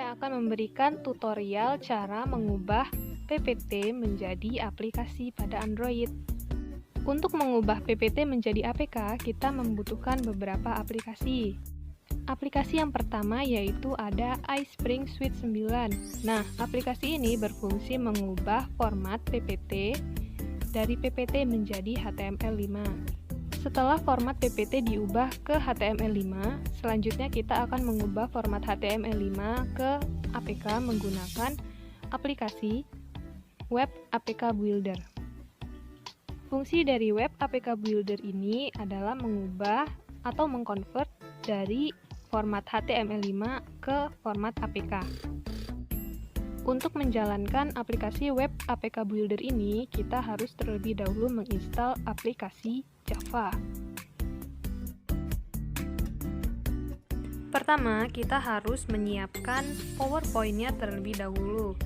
saya akan memberikan tutorial cara mengubah PPT menjadi aplikasi pada Android. Untuk mengubah PPT menjadi APK, kita membutuhkan beberapa aplikasi. Aplikasi yang pertama yaitu ada iSpring Suite 9. Nah, aplikasi ini berfungsi mengubah format PPT dari PPT menjadi HTML5. Setelah format PPT diubah ke HTML5, selanjutnya kita akan mengubah format HTML5 ke APK menggunakan aplikasi Web APK Builder. Fungsi dari Web APK Builder ini adalah mengubah atau mengkonvert dari format HTML5 ke format APK. Untuk menjalankan aplikasi Web APK Builder ini, kita harus terlebih dahulu menginstal aplikasi Java. Pertama, kita harus menyiapkan PowerPoint-nya terlebih dahulu.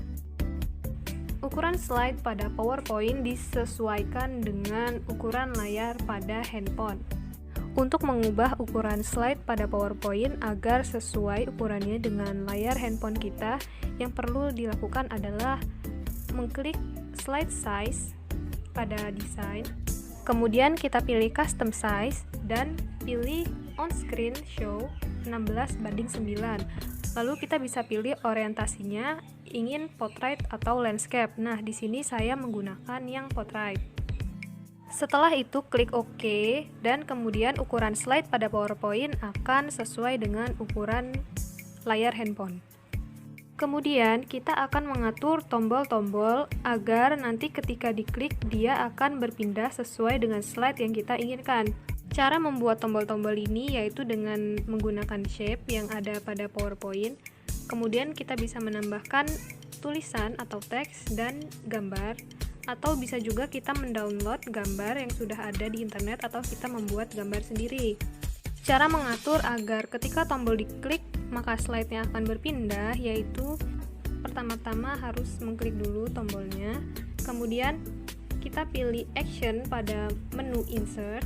Ukuran slide pada PowerPoint disesuaikan dengan ukuran layar pada handphone. Untuk mengubah ukuran slide pada PowerPoint agar sesuai ukurannya dengan layar handphone kita, yang perlu dilakukan adalah mengklik slide size pada desain, kemudian kita pilih custom size dan pilih on screen show 16:9. Lalu kita bisa pilih orientasinya, ingin portrait atau landscape. Nah, di sini saya menggunakan yang portrait. Setelah itu klik OK dan kemudian ukuran slide pada PowerPoint akan sesuai dengan ukuran layar handphone. Kemudian kita akan mengatur tombol-tombol agar nanti ketika diklik dia akan berpindah sesuai dengan slide yang kita inginkan. Cara membuat tombol-tombol ini yaitu dengan menggunakan shape yang ada pada PowerPoint. Kemudian kita bisa menambahkan tulisan atau teks dan gambar, atau bisa juga kita mendownload gambar yang sudah ada di internet atau kita membuat gambar sendiri. Cara mengatur agar ketika tombol diklik maka slide-nya akan berpindah yaitu pertama-tama harus mengklik dulu tombolnya, kemudian kita pilih action pada menu insert.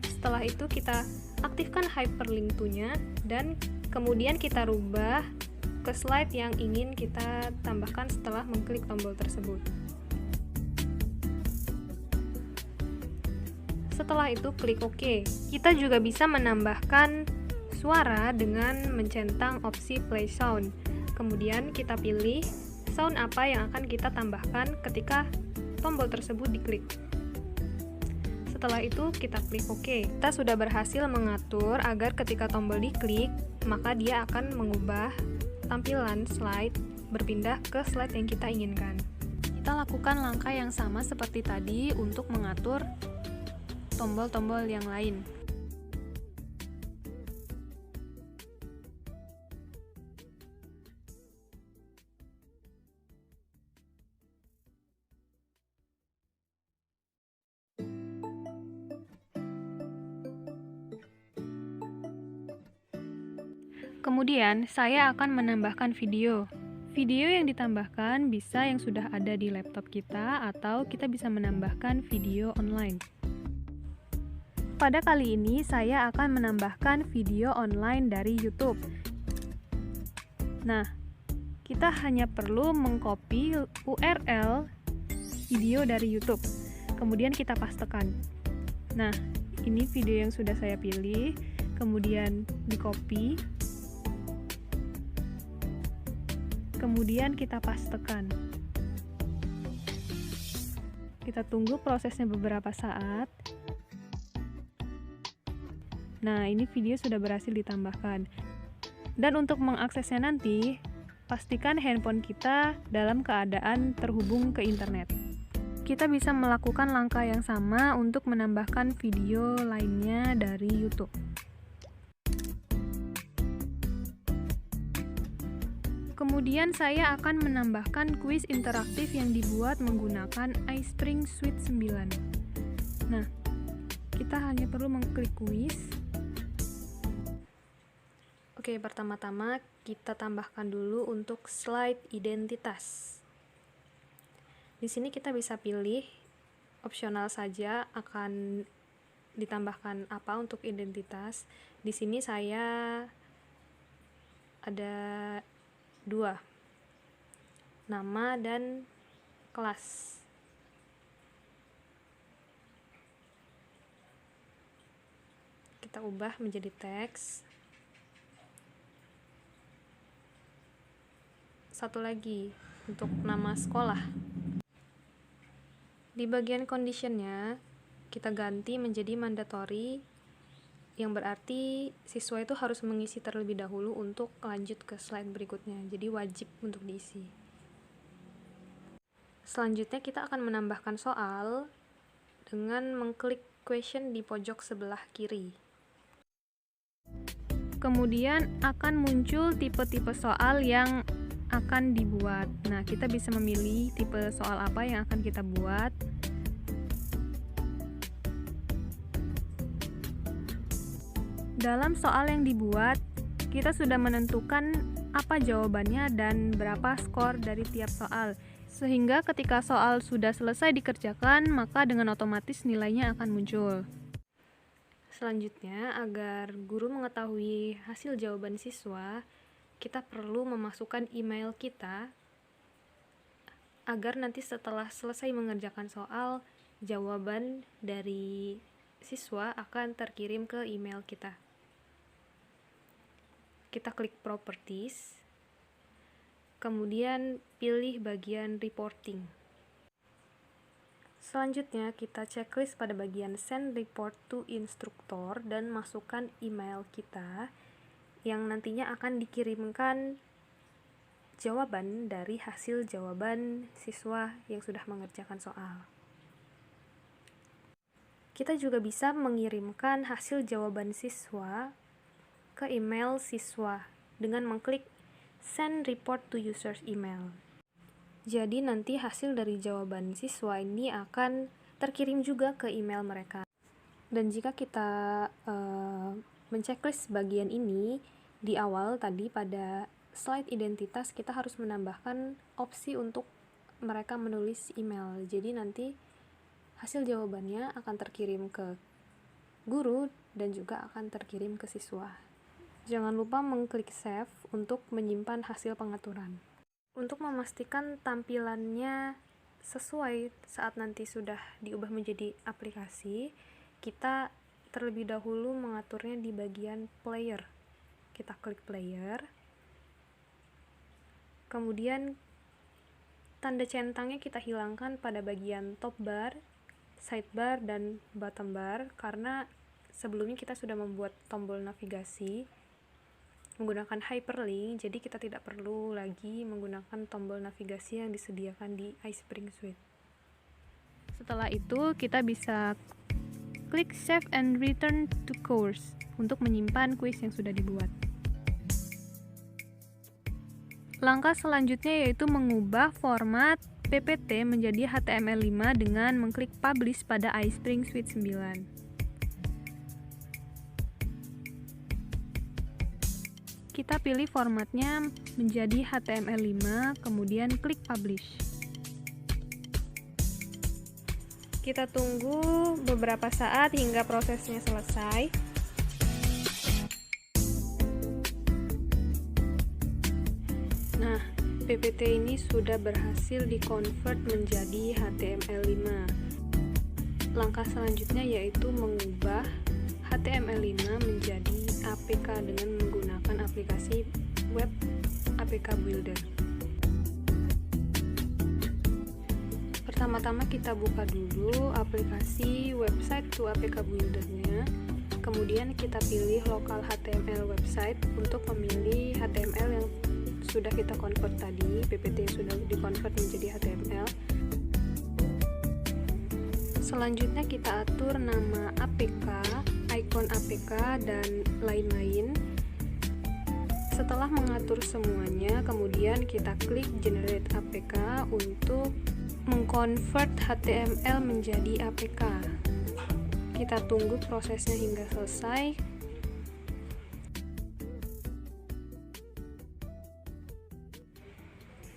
Setelah itu kita aktifkan hyperlink to-nya dan kemudian kita rubah ke slide yang ingin kita tambahkan setelah mengklik tombol tersebut. Setelah itu klik OK. Kita juga bisa menambahkan suara dengan mencentang opsi play sound. Kemudian kita pilih sound apa yang akan kita tambahkan ketika tombol tersebut diklik. Setelah itu kita klik OK. Kita sudah berhasil mengatur agar ketika tombol diklik maka dia akan mengubah tampilan slide berpindah ke slide yang kita inginkan. Kita lakukan langkah yang sama seperti tadi untuk mengatur tombol-tombol yang lain. Kemudian, saya akan menambahkan video. Video yang ditambahkan bisa yang sudah ada di laptop kita atau kita bisa menambahkan video online. Pada kali ini, saya akan menambahkan video online dari YouTube. Nah, kita hanya perlu mengcopy URL video dari YouTube. Kemudian kita pastekan. Nah, ini video yang sudah saya pilih. Kemudian di-copy. Kemudian kita pastekan. Kita tunggu prosesnya beberapa saat. Nah, ini video sudah berhasil ditambahkan. Dan untuk mengaksesnya nanti, pastikan handphone kita dalam keadaan terhubung ke internet. Kita bisa melakukan langkah yang sama untuk menambahkan video lainnya dari YouTube. Kemudian saya akan menambahkan kuis interaktif yang dibuat menggunakan iSpring Suite 9. Nah, kita hanya perlu mengklik kuis. Oke, pertama-tama kita tambahkan dulu untuk slide identitas. Di sini kita bisa pilih opsional saja akan ditambahkan apa untuk identitas. Di sini saya ada 2, nama dan kelas. Kita ubah menjadi teks. Satu lagi untuk nama sekolah. Di bagian conditionnya kita ganti menjadi mandatory, yang berarti siswa itu harus mengisi terlebih dahulu untuk lanjut ke slide berikutnya. Jadi wajib untuk diisi. Selanjutnya kita akan menambahkan soal dengan mengklik question di pojok sebelah kiri. Kemudian akan muncul tipe-tipe soal yang akan dibuat. Nah, kita bisa memilih tipe soal apa yang akan kita buat. Dalam soal yang dibuat, kita sudah menentukan apa jawabannya dan berapa skor dari tiap soal. Sehingga ketika soal sudah selesai dikerjakan, maka dengan otomatis nilainya akan muncul. Selanjutnya, agar guru mengetahui hasil jawaban siswa, kita perlu memasukkan email kita agar nanti setelah selesai mengerjakan soal, jawaban dari siswa akan terkirim ke email kita. Kita klik properties, kemudian pilih bagian reporting. Selanjutnya kita checklist pada bagian send report to instructor dan masukkan email kita yang nantinya akan dikirimkan jawaban dari hasil jawaban siswa yang sudah mengerjakan soal. Kita juga bisa mengirimkan hasil jawaban siswa ke email siswa dengan mengklik send report to users email. Jadi nanti hasil dari jawaban siswa ini akan terkirim juga ke email mereka. Dan jika kita menceklis bagian ini di awal tadi pada slide identitas, kita harus menambahkan opsi untuk mereka menulis email. Jadi nanti hasil jawabannya akan terkirim ke guru dan juga akan terkirim ke siswa. Jangan lupa mengklik save untuk menyimpan hasil pengaturan. Untuk memastikan tampilannya sesuai saat nanti sudah diubah menjadi aplikasi, kita terlebih dahulu mengaturnya di bagian player. Kita klik player, kemudian tanda centangnya kita hilangkan pada bagian top bar, sidebar, dan bottom bar, karena sebelumnya kita sudah membuat tombol navigasi menggunakan hyperlink, jadi kita tidak perlu lagi menggunakan tombol navigasi yang disediakan di iSpring Suite. Setelah itu, kita bisa klik Save and Return to Course untuk menyimpan kuis yang sudah dibuat. Langkah selanjutnya yaitu mengubah format PPT menjadi HTML5 dengan mengklik Publish pada iSpring Suite 9. Kita pilih formatnya menjadi HTML5, kemudian klik Publish. Kita tunggu beberapa saat hingga prosesnya selesai. Nah, PPT ini sudah berhasil dikonvert menjadi HTML5. Langkah selanjutnya yaitu mengubah HTML5 menjadi APK dengan menggunakan aplikasi web APK Builder. Pertama-tama kita buka dulu aplikasi website to APK Builder-nya. Kemudian kita pilih local HTML website untuk memilih HTML yang sudah kita convert tadi, PPT yang sudah dikonvert menjadi HTML. Selanjutnya kita atur nama APK, ikon APK, dan lain-lain. Setelah mengatur semuanya, kemudian kita klik Generate APK untuk mengkonvert HTML menjadi APK. Kita tunggu prosesnya hingga selesai.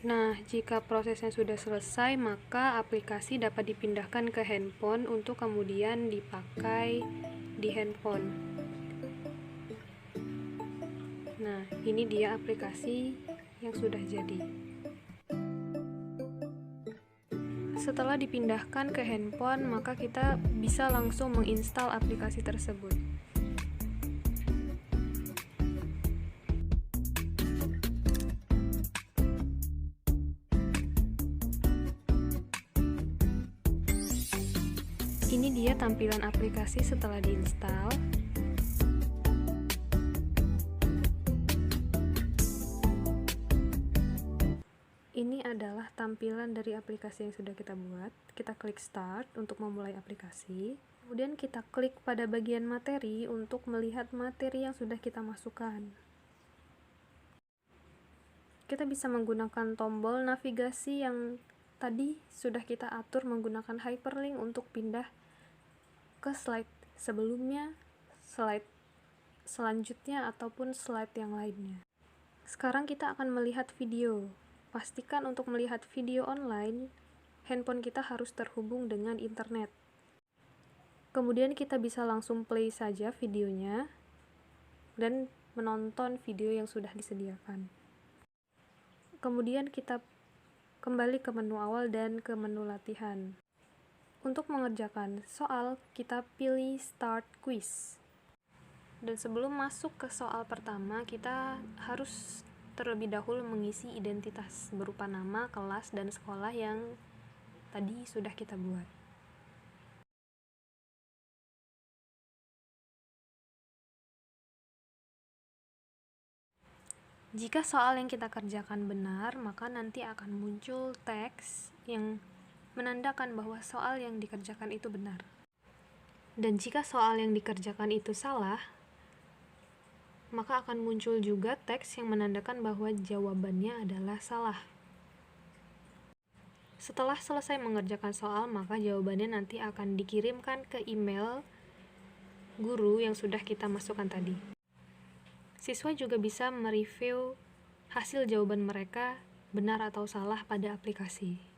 Nah, jika prosesnya sudah selesai, maka aplikasi dapat dipindahkan ke handphone untuk kemudian dipakai di handphone. Nah, ini dia aplikasi yang sudah jadi. Setelah dipindahkan ke handphone, maka kita bisa langsung menginstal aplikasi tersebut. Ini dia tampilan aplikasi setelah diinstal. Ini adalah tampilan dari aplikasi yang sudah kita buat. Kita klik start untuk memulai aplikasi. Kemudian kita klik pada bagian materi untuk melihat materi yang sudah kita masukkan. Kita bisa menggunakan tombol navigasi yang tadi sudah kita atur menggunakan hyperlink untuk pindah ke slide sebelumnya, slide selanjutnya, ataupun slide yang lainnya. Sekarang kita akan melihat video. Pastikan untuk melihat video online, handphone kita harus terhubung dengan internet. Kemudian kita bisa langsung play saja videonya dan menonton video yang sudah disediakan. Kemudian kita kembali ke menu awal dan ke menu latihan. Untuk mengerjakan soal, kita pilih Start Quiz. Dan sebelum masuk ke soal pertama, kita harus terlebih dahulu mengisi identitas berupa nama, kelas, dan sekolah yang tadi sudah kita buat. Jika soal yang kita kerjakan benar, maka nanti akan muncul teks yang menandakan bahwa soal yang dikerjakan itu benar. Dan jika soal yang dikerjakan itu salah, maka akan muncul juga teks yang menandakan bahwa jawabannya adalah salah. Setelah selesai mengerjakan soal, maka jawabannya nanti akan dikirimkan ke email guru yang sudah kita masukkan tadi. Siswa juga bisa mereview hasil jawaban mereka benar atau salah pada aplikasi.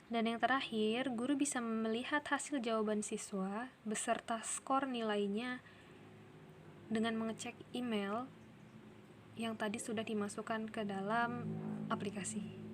Dan yang terakhir, guru bisa melihat hasil jawaban siswa beserta skor nilainya dengan mengecek email yang tadi sudah dimasukkan ke dalam aplikasi.